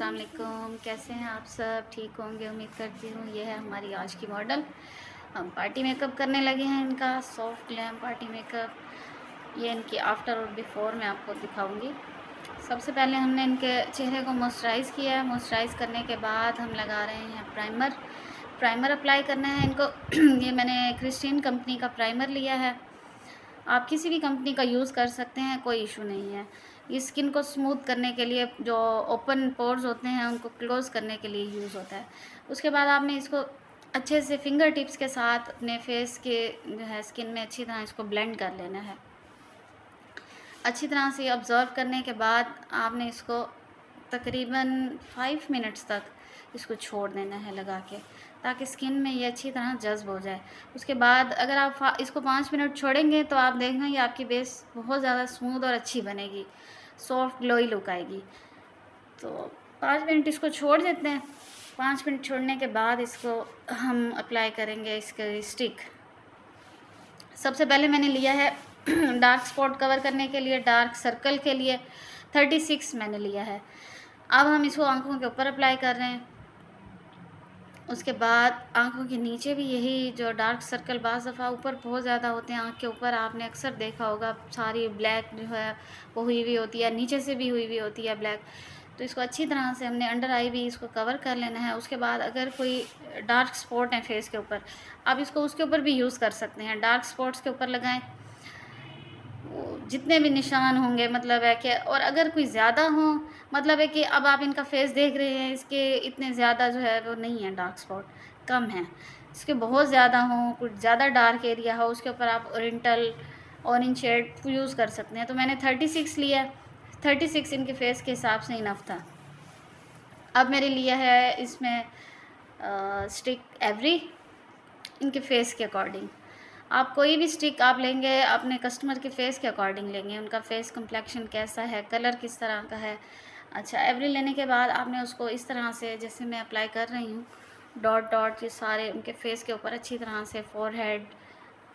अस्सलाम वालेकुम। कैसे हैं आप सब? ठीक होंगे उम्मीद करती हूँ। ये है हमारी आज की मॉडल। हम पार्टी मेकअप करने लगे हैं इनका सॉफ्ट ग्लैम पार्टी मेकअप। ये इनकी आफ्टर और बिफ़ोर मैं आपको दिखाऊंगी। सबसे पहले हमने इनके चेहरे को मॉइस्चराइज़ किया है। मॉइस्चराइज़ करने के बाद हम लगा रहे हैं प्राइमर अप्लाई करना है इनको। ये मैंने क्रिस्टीन कंपनी का प्राइमर लिया है। आप किसी भी कंपनी का यूज़ कर सकते हैं, कोई इशू नहीं है। ये स्किन को स्मूथ करने के लिए, जो ओपन पोर्स होते हैं उनको क्लोज़ करने के लिए यूज़ होता है। उसके बाद आपने इसको अच्छे से फिंगर टिप्स के साथ अपने फेस के जो है स्किन में अच्छी तरह इसको ब्लेंड कर लेना है। अच्छी तरह से ऑब्ज़र्व करने के बाद आपने इसको तकरीबन 5 मिनट्स तक इसको छोड़ देना है लगा के, ताकि स्किन में ये अच्छी तरह जज़्ब हो जाए। उसके बाद अगर आप इसको 5 मिनट छोड़ेंगे तो आप देखना ये आपकी बेस बहुत ज़्यादा स्मूथ और अच्छी बनेगी, सॉफ्ट ग्लोई लुक आएगी। तो 5 मिनट इसको छोड़ देते हैं। 5 मिनट छोड़ने के बाद इसको हम अप्लाई करेंगे इसके स्टिक। सबसे पहले मैंने लिया है डार्क स्पॉट कवर करने के लिए, डार्क सर्कल के लिए 36 मैंने लिया है। अब हम इसको आंखों के ऊपर अप्लाई कर रहे हैं। उसके बाद आंखों के नीचे भी यही जो डार्क सर्कल बाज़ दफ़ा ऊपर बहुत ज़्यादा होते हैं, आँख के ऊपर आपने अक्सर देखा होगा सारी ब्लैक जो है वो हुई हुई होती है, नीचे से भी हुई हुई होती है ब्लैक। तो इसको अच्छी तरह से हमने अंडर आई भी इसको कवर कर लेना है। उसके बाद अगर कोई डार्क स्पॉट है फेस के ऊपर, आप इसको उसके ऊपर भी यूज़ कर सकते हैं। डार्क स्पॉट्स के ऊपर लगाएं, जितने भी निशान होंगे, मतलब है कि और अगर कोई ज़्यादा हो, मतलब है कि अब आप इनका फेस देख रहे हैं, इसके इतने ज़्यादा जो है वो नहीं है, डार्क स्पॉट कम है। इसके बहुत ज़्यादा हों, कुछ ज़्यादा डार्क एरिया हो, उसके ऊपर आप ओरिएंटल ऑरेंज शेड यूज़ कर सकते हैं। तो मैंने 36 लिया, 36 इनके फेस के हिसाब से इनफ था। अब मेरे लिया है इसमें स्टिक एवरी, इनके फेस के अकॉर्डिंग। आप कोई भी स्टिक आप लेंगे अपने कस्टमर के फेस के अकॉर्डिंग लेंगे, उनका फेस कम्प्लेक्शन कैसा है, कलर किस तरह का है। अच्छा, एवरी लेने के बाद आपने उसको इस तरह से, जैसे मैं अप्लाई कर रही हूँ, डॉट डॉट ये सारे उनके फेस के ऊपर अच्छी तरह से फोरहेड,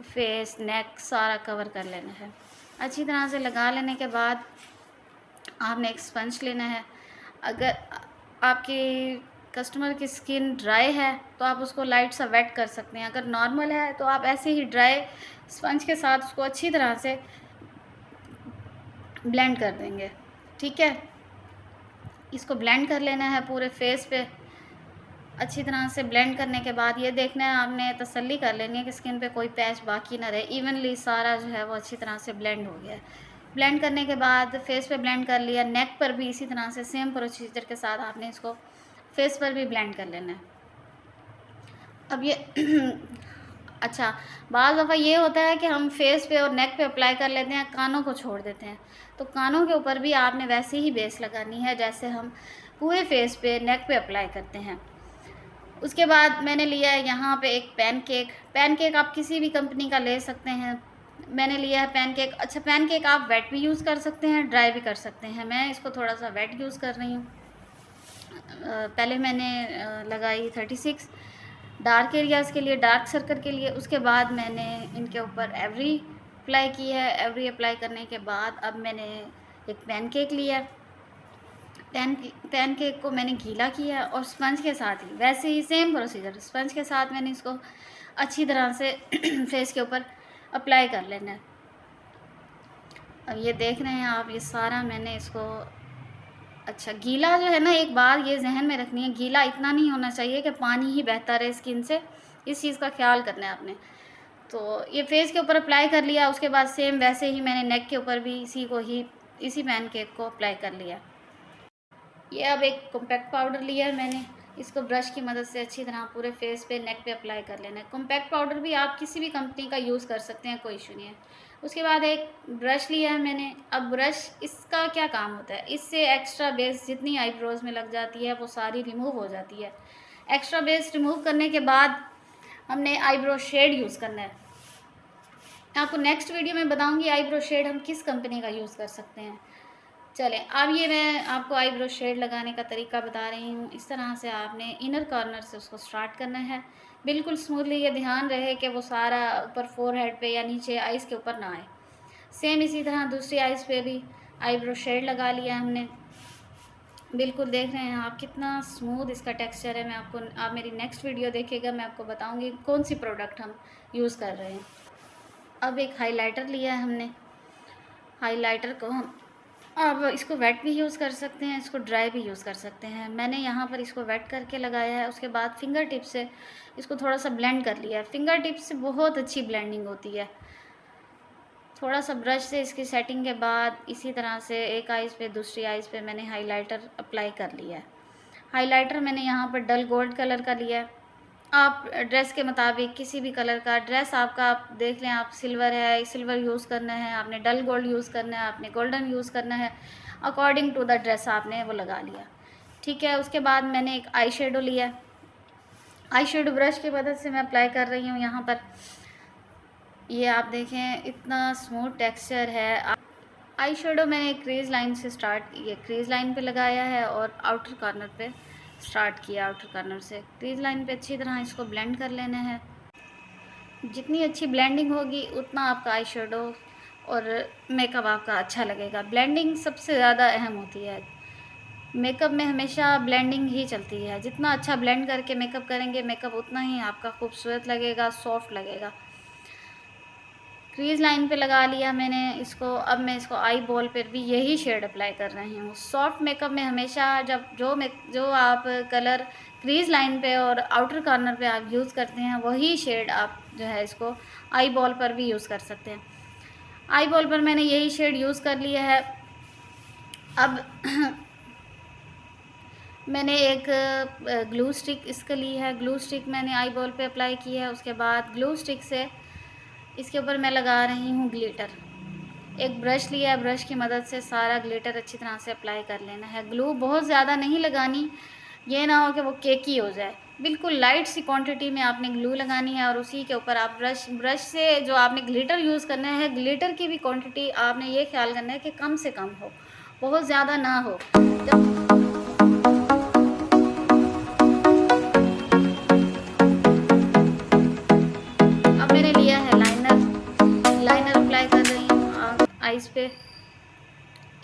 फेस, नेक सारा कवर कर लेना है। अच्छी तरह से लगा लेने के बाद आपने एक स्पंज लेना है। अगर आपके कस्टमर की स्किन ड्राई है तो आप उसको लाइट सा वेट कर सकते हैं। अगर नॉर्मल है तो आप ऐसे ही ड्राई स्पंज के साथ उसको अच्छी तरह से ब्लेंड कर देंगे। ठीक है, इसको ब्लेंड कर लेना है पूरे फेस पे। अच्छी तरह से ब्लेंड करने के बाद ये देखना है, आपने तसल्ली कर लेनी है कि स्किन पे कोई पैच बाकी ना रहे, इवनली सारा जो है वो अच्छी तरह से ब्लेंड हो गया है। ब्लेंड करने के बाद फेस पे ब्लेंड कर लिया, नेक पर भी इसी तरह से सेम प्रोसीजर के साथ आपने इसको फेस पर भी ब्लेंड कर लेना है। अब ये अच्छा, बाज़ दफ़ा ये होता है कि हम फेस पे और नेक पे अप्लाई कर लेते हैं, कानों को छोड़ देते हैं। तो कानों के ऊपर भी आपने वैसे ही बेस लगानी है जैसे हम पूरे फेस पे, नेक पे अप्लाई करते हैं। उसके बाद मैंने लिया है यहाँ पे एक पैनकेक आप किसी भी कंपनी का ले सकते हैं। मैंने लिया है पैनकेक। अच्छा, पैनकेक आप वेट भी यूज़ कर सकते हैं, ड्राई भी कर सकते हैं। मैं इसको थोड़ा सा वेट यूज़ कर रही हूँ। पहले मैंने लगाई 36 डार्क एरियाज़ के लिए, डार्क सर्कल के लिए। उसके बाद मैंने इनके ऊपर एवरी अप्लाई की है। एवरी अप्लाई करने के बाद अब मैंने एक पैनकेक लिया। पैनकेक को मैंने गीला किया और स्पंज के साथ ही वैसे ही सेम प्रोसीजर, स्पंज के साथ मैंने इसको अच्छी तरह से फेस के ऊपर अप्लाई कर लेना है। अब ये देख रहे हैं आप, ये सारा मैंने इसको अच्छा गीला जो है ना, एक बात ये जहन में रखनी है, गीला इतना नहीं होना चाहिए कि पानी ही बहता रहे स्किन से। इस चीज़ का ख्याल करना है आपने। तो ये फेस के ऊपर अप्लाई कर लिया। उसके बाद सेम वैसे ही मैंने नेक के ऊपर भी इसी पैनकेक को अप्लाई कर लिया। ये अब एक कॉम्पैक्ट पाउडर लिया है मैंने, इसको ब्रश की मदद से अच्छी तरह पूरे फेस पे, नेक पे अप्लाई कर लेना है। कॉम्पैक्ट पाउडर भी आप किसी भी कंपनी का यूज़ कर सकते हैं, कोई इशू नहीं है। उसके बाद एक ब्रश लिया है मैंने। अब ब्रश, इसका क्या काम होता है, इससे एक्स्ट्रा बेस जितनी आईब्रोज़ में लग जाती है वो सारी रिमूव हो जाती है। एक्स्ट्रा बेस रिमूव करने के बाद हमने आईब्रो शेड यूज़ करना है। आपको नेक्स्ट वीडियो में बताऊँगी आईब्रो शेड हम किस कंपनी का यूज़ कर सकते हैं। चलें, अब ये मैं आपको आईब्रो शेड लगाने का तरीका बता रही हूँ। इस तरह से आपने इनर कॉर्नर से उसको स्टार्ट करना है, बिल्कुल स्मूथली। ये ध्यान रहे कि वो सारा ऊपर फोरहेड पे या नीचे आइज़ के ऊपर ना आए। सेम इसी तरह दूसरी आइज़ पे भी आईब्रो शेड लगा लिया हमने। बिल्कुल देख रहे हैं आप कितना स्मूथ इसका टेक्सचर है। मैं आपको, आप मेरी नेक्स्ट वीडियो देखिएगा, मैं आपको बताऊंगी कौन सी प्रोडक्ट हम यूज़ कर रहे हैं। अब एक हाइलाइटर लिया है हमने। हाइलाइटर को हम, अब इसको वेट भी यूज़ कर सकते हैं, इसको ड्राई भी यूज़ कर सकते हैं। मैंने यहाँ पर इसको वेट करके लगाया है, उसके बाद फिंगर टिप से इसको थोड़ा सा ब्लेंड कर लिया है। फिंगर टिप से बहुत अच्छी ब्लेंडिंग होती है। थोड़ा सा ब्रश से इसकी सेटिंग के बाद इसी तरह से एक आइज़ पे दूसरी आइज़ पे मैंने हाइलाइटर अप्लाई कर लिया है। हाइलाइटर मैंने यहाँ पर डल गोल्ड कलर का लिया है। आप ड्रेस के मुताबिक किसी भी कलर का, ड्रेस आपका आप देख लें, आप सिल्वर है, सिल्वर यूज़ करना है, आपने डल गोल्ड यूज़ करना है, आपने गोल्डन यूज़ करना है, अकॉर्डिंग टू द ड्रेस आपने वो लगा लिया। ठीक है, उसके बाद मैंने एक आई शेडो लिया है। आई शेडो ब्रश की मदद से मैं अप्लाई कर रही हूँ यहाँ पर। ये आप देखें इतना स्मूथ टेक्सचर है। आई शेडो मैंने क्रीज लाइन से स्टार्ट, ये क्रीज लाइन पे लगाया है और आउटर कॉर्नर पे स्टार्ट किया। आउटर कॉर्नर से क्रीज लाइन पे अच्छी तरह इसको ब्लेंड कर लेना है। जितनी अच्छी ब्लेंडिंग होगी उतना आपका आई शेडो और मेकअप आपका अच्छा लगेगा। ब्लेंडिंग सबसे ज़्यादा अहम होती है मेकअप में, हमेशा ब्लेंडिंग ही चलती है। जितना अच्छा ब्लेंड करके मेकअप करेंगे, मेकअप उतना ही आपका खूबसूरत लगेगा, सॉफ्ट लगेगा। क्रीज लाइन पे लगा लिया मैंने इसको। अब मैं इसको आई बॉल पर भी यही शेड अप्लाई कर रही हूँ। सॉफ्ट मेकअप में हमेशा जब जो आप कलर क्रीज लाइन पे और आउटर कॉर्नर पे आप यूज़ करते हैं, वही शेड आप जो है इसको आई बॉल पर भी यूज़ कर सकते हैं। आई बॉल पर मैंने यही शेड यूज़ कर लिया है। अब मैंने एक ग्लू स्टिक इसके ली है। ग्लू स्टिक मैंने आई बॉल पे अप्लाई की है। उसके बाद ग्लू स्टिक से इसके ऊपर मैं लगा रही हूँ ग्लिटर। एक ब्रश लिया है, ब्रश की मदद से सारा ग्लिटर अच्छी तरह से अप्लाई कर लेना है। ग्लू बहुत ज़्यादा नहीं लगानी, ये ना हो कि वो केकी हो जाए। बिल्कुल लाइट सी क्वांटिटी में आपने ग्लू लगानी है और उसी के ऊपर आप ब्रश से जो आपने ग्लिटर यूज़ करना है, ग्लिटर की भी क्वांटिटी आपने ये ख्याल करना है कि कम से कम हो, बहुत ज़्यादा ना हो। अब मैंने लिया है लाइनर। लाइनर अप्लाई कर रही हूँ आईज़ पे।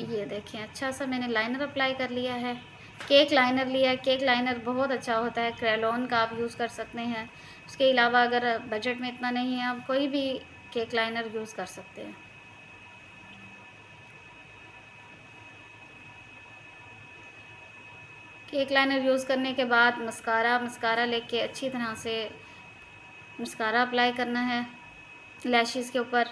ये देखें अच्छा सा मैंने लाइनर अप्लाई कर लिया है। केक लाइनर लिया है। केक लाइनर बहुत अच्छा होता है, क्रेलॉन का आप यूज़ कर सकते हैं। उसके अलावा अगर बजट में इतना नहीं है, आप कोई भी केक लाइनर यूज़ कर सकते हैं। केक लाइनर यूज़ करने के बाद मस्कारा लेके अच्छी तरह से मस्कारा अप्लाई करना है लैशेज़ के ऊपर।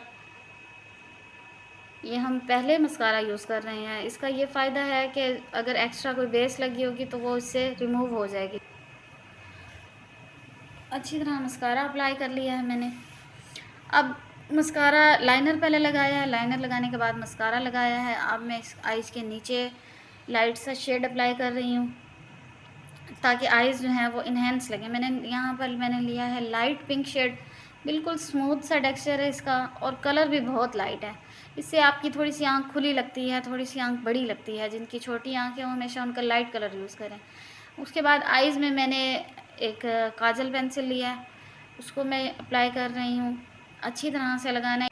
ये हम पहले मस्कारा यूज़ कर रहे हैं। इसका ये फ़ायदा है कि अगर एक्स्ट्रा कोई बेस लगी होगी तो वो इससे रिमूव हो जाएगी। अच्छी तरह मस्कारा अप्लाई कर लिया है मैंने। अब मस्कारा, लाइनर पहले लगाया है, लाइनर लगाने के बाद मस्कारा लगाया है। अब मैं इस आइज़ के नीचे लाइट सा शेड अप्लाई कर रही हूँ ताकि आइज़ जो हैं वो इन्हेंस लगे। यहाँ पर मैंने लिया है लाइट पिंक शेड। बिल्कुल स्मूथ सा टेक्सचर है इसका और कलर भी बहुत लाइट है। इससे आपकी थोड़ी सी आँख खुली लगती है, थोड़ी सी आँख बड़ी लगती है। जिनकी छोटी आँखें हैं हमेशा उनका लाइट कलर यूज़ करें। उसके बाद आइज़ में मैंने एक काजल पेंसिल लिया है, उसको मैं अप्लाई कर रही हूँ। अच्छी तरह से लगाना है।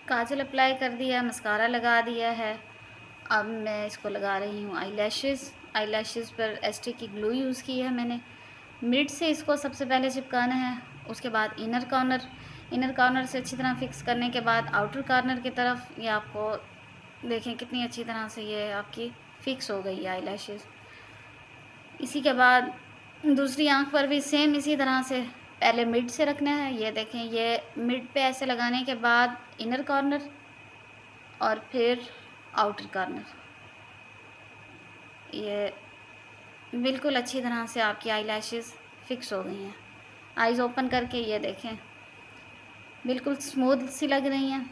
काजल अप्लाई कर दिया, मस्कारा लगा दिया है। अब मैं इसको लगा रही हूँ आई लैशेज़ पर एस्टिक की ग्लू यूज़ की है मैंने। मिड से इसको सबसे पहले चिपकाना है। उसके बाद इनर कॉर्नर से अच्छी तरह फिक्स करने के बाद आउटर कॉर्नर की तरफ ये आपको देखें कितनी अच्छी तरह से ये आपकी फ़िक्स हो गई है आई लैशेज़। इसी के बाद दूसरी आँख पर भी सेम इसी तरह से पहले मिड से रखना है। ये देखें, ये मिड पे ऐसे लगाने के बाद इनर कॉर्नर और फिर आउटर कॉर्नर। ये बिल्कुल अच्छी तरह से आपकी आई लैशेज़ फ़िक्स हो गई हैं। आइज़ ओपन करके ये देखें बिल्कुल स्मूथ सी लग रही हैं।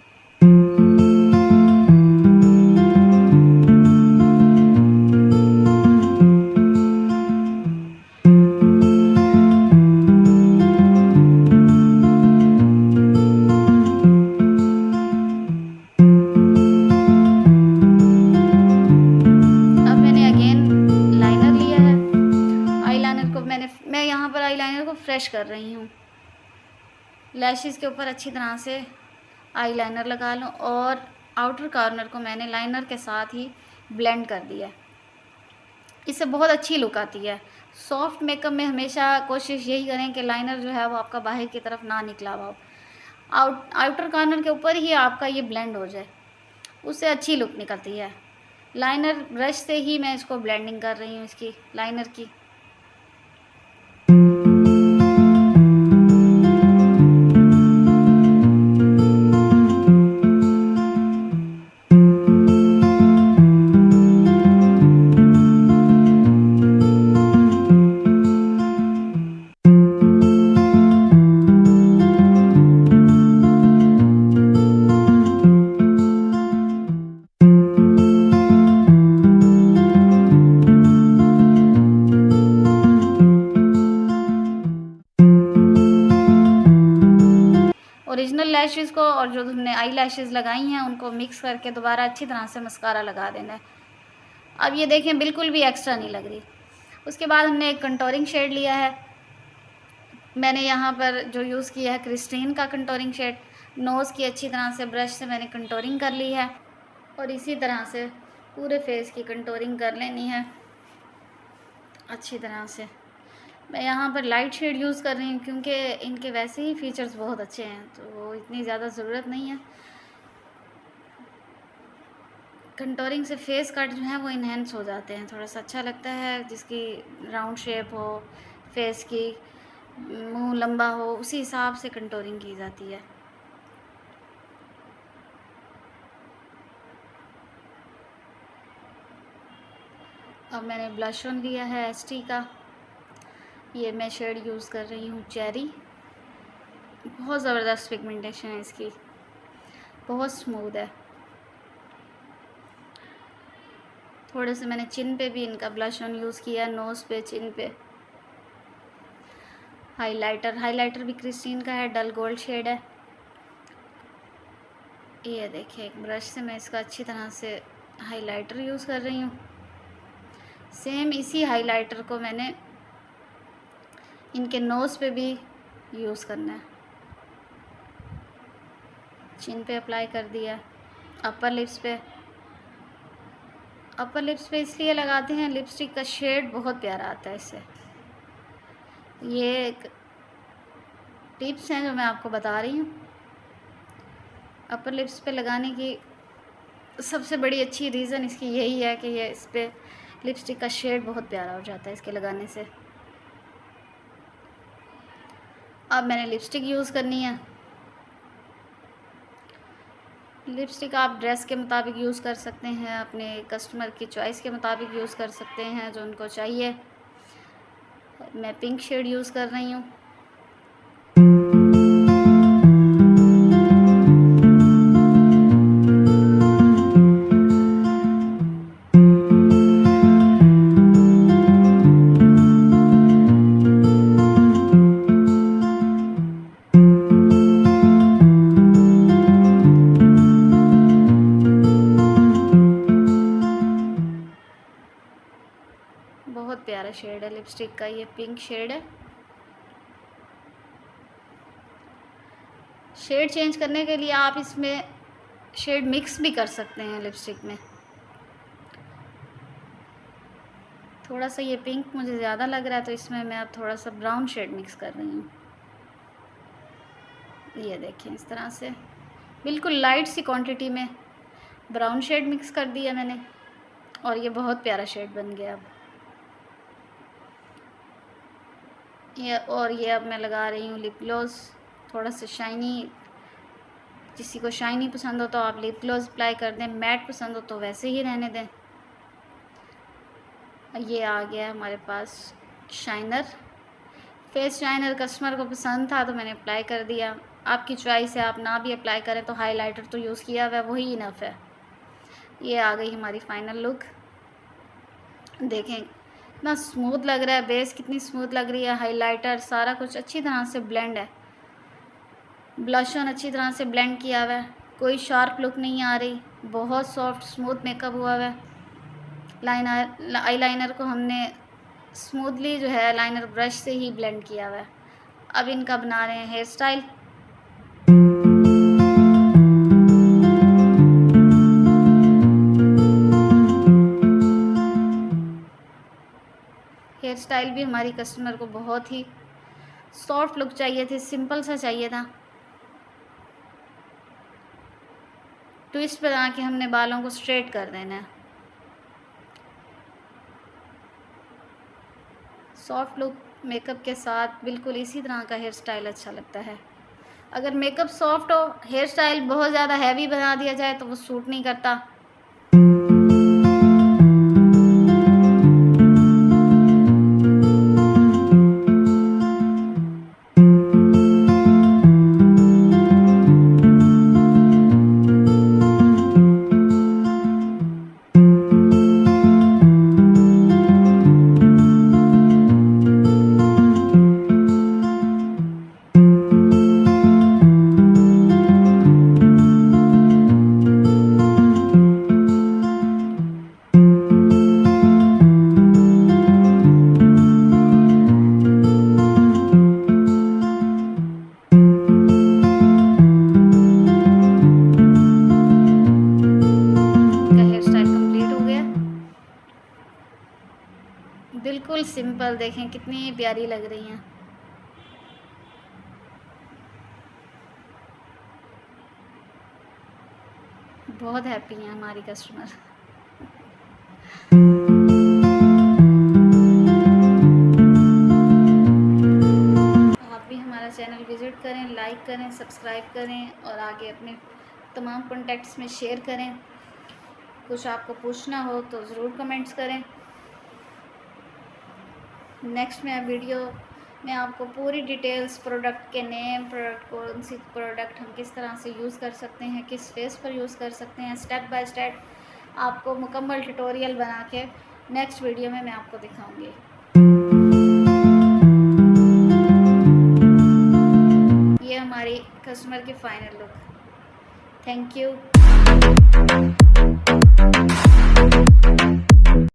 मैं यहाँ पर आईलाइनर को फ्रेश कर रही हूँ। लैशेस के ऊपर अच्छी तरह से आई लाइनर लगा लूँ और आउटर कॉर्नर को मैंने लाइनर के साथ ही ब्लेंड कर दिया। इससे बहुत अच्छी लुक आती है। सॉफ्ट मेकअप में हमेशा कोशिश यही करें कि लाइनर जो है वो आपका बाहर की तरफ ना निकला हुआ हो, आउटर कॉर्नर के ऊपर ही आपका ये ब्लेंड हो जाए, उससे अच्छी लुक निकलती है। लाइनर ब्रश से ही मैं इसको ब्लेंडिंग कर रही हूँ, इसकी लाइनर की। ओरिजिनल लैशेज़ को और जो हमने आई लैशेज़ लगाई हैं उनको मिक्स करके दोबारा अच्छी तरह से मस्कारा लगा देना है। अब ये देखें बिल्कुल भी एक्स्ट्रा नहीं लग रही। उसके बाद हमने एक कंटोरिंग शेड लिया है। मैंने यहाँ पर जो यूज़ किया है क्रिस्टीन का कंटोरिंग शेड। नोज़ की अच्छी तरह से ब्रश से मैंने कंटोरिंग कर ली है और इसी तरह से पूरे फेस की कंटोरिंग कर लेनी है अच्छी तरह से। मैं यहाँ पर लाइट शेड यूज़ कर रही हूँ क्योंकि इनके वैसे ही फीचर्स बहुत अच्छे हैं, तो इतनी ज़्यादा ज़रूरत नहीं है। कंटोरिंग से फेस कट जो है वो इन्हेंस हो जाते हैं, थोड़ा सा अच्छा लगता है। जिसकी राउंड शेप हो फेस की, मुंह लंबा हो, उसी हिसाब से कंटोरिंग की जाती है। अब मैंने ब्लश ऑन लिया है ST का। ये मैं शेड यूज़ कर रही हूँ चेरी। बहुत ज़बरदस्त पिगमेंटेशन है इसकी, बहुत स्मूथ है। थोड़े से मैंने चिन पे भी इनका ब्लश ऑन यूज़ किया, नोज़ पे, चिन पे। हाइलाइटर भी क्रिस्टीन का है, डल गोल्ड शेड है। ये देखिए एक ब्रश से मैं इसका अच्छी तरह से हाइलाइटर यूज़ कर रही हूँ। सेम इसी हाइलाइटर को मैंने इनके नोज़ पे भी यूज़ करना है। चिन पे अप्लाई कर दिया। अपर लिप्स पे इसलिए लगाते हैं, लिपस्टिक का शेड बहुत प्यारा आता है इससे। ये एक टिप्स हैं जो मैं आपको बता रही हूँ। अपर लिप्स पे लगाने की सबसे बड़ी अच्छी रीज़न इसकी यही है कि ये इस पर लिपस्टिक का शेड बहुत प्यारा हो जाता है इसके लगाने से। अब मैंने लिपस्टिक यूज़ करनी है। लिपस्टिक आप ड्रेस के मुताबिक यूज़ कर सकते हैं, अपने कस्टमर की चॉइस के मुताबिक यूज़ कर सकते हैं, जो उनको चाहिए। मैं पिंक शेड यूज़ कर रही हूँ। बहुत प्यारा शेड है लिपस्टिक का, ये पिंक शेड है। शेड चेंज करने के लिए आप इसमें शेड मिक्स भी कर सकते हैं लिपस्टिक में। थोड़ा सा ये पिंक मुझे ज़्यादा लग रहा है तो इसमें मैं अब थोड़ा सा ब्राउन शेड मिक्स कर रही हूँ। ये देखिए इस तरह से बिल्कुल लाइट सी क्वांटिटी में ब्राउन शेड मिक्स कर दिया मैंने और ये बहुत प्यारा शेड बन गया। अब मैं लगा रही हूँ लिप ग्लॉस, थोड़ा सा शाइनी। किसी को शाइनी पसंद हो तो आप लिप ग्लॉस अप्लाई कर दें, मैट पसंद हो तो वैसे ही रहने दें। ये आ गया हमारे पास शाइनर, फेस शाइनर। कस्टमर को पसंद था तो मैंने अप्लाई कर दिया। आपकी चॉइस है, आप ना भी अप्लाई करें तो हाइलाइटर तो यूज़ किया हुआ है, वही इनफ है। ये आ गई हमारी फाइनल लुक। देखें इतना स्मूथ लग रहा है, बेस कितनी स्मूथ लग रही है, हाइलाइटर सारा कुछ अच्छी तरह से ब्लेंड है। ब्लश ऑन अच्छी तरह से ब्लेंड किया हुआ है, कोई शार्प लुक नहीं आ रही, बहुत सॉफ्ट स्मूथ मेकअप हुआ हुआ है। आई लाइनर को हमने स्मूथली जो है लाइनर ब्रश से ही ब्लेंड किया हुआ है। अब इनका बना रहे हैं हेयर स्टाइल। स्टाइल भी हमारी कस्टमर को बहुत ही सॉफ्ट लुक चाहिए थी, सिंपल सा चाहिए था। ट्विस्ट बना के हमने बालों को स्ट्रेट कर देना है। सॉफ्ट लुक मेकअप के साथ बिल्कुल इसी तरह का हेयर स्टाइल अच्छा लगता है। अगर मेकअप सॉफ्ट हो, हेयर स्टाइल बहुत ज़्यादा हैवी बना दिया जाए तो वो सूट नहीं करता। बिल्कुल सिंपल, देखें कितनी प्यारी लग रही हैं। बहुत हैप्पी हैं हमारी कस्टमर। आप भी हमारा चैनल विज़िट करें, लाइक करें, सब्सक्राइब करें और आगे अपने तमाम कॉन्टैक्ट्स में शेयर करें। कुछ आपको पूछना हो तो ज़रूर कमेंट्स करें। नेक्स्ट में वीडियो में आपको पूरी डिटेल्स, प्रोडक्ट के नेम, प्रोडक्ट कौन सी प्रोडक्ट हम किस तरह से यूज़ कर सकते हैं, किस फेस पर यूज़ कर सकते हैं, स्टेप बाय स्टेप आपको मुकम्मल ट्यूटोरियल बना के नेक्स्ट वीडियो में मैं आपको दिखाऊंगी। ये हमारी कस्टमर की फाइनल लुक। Thank you.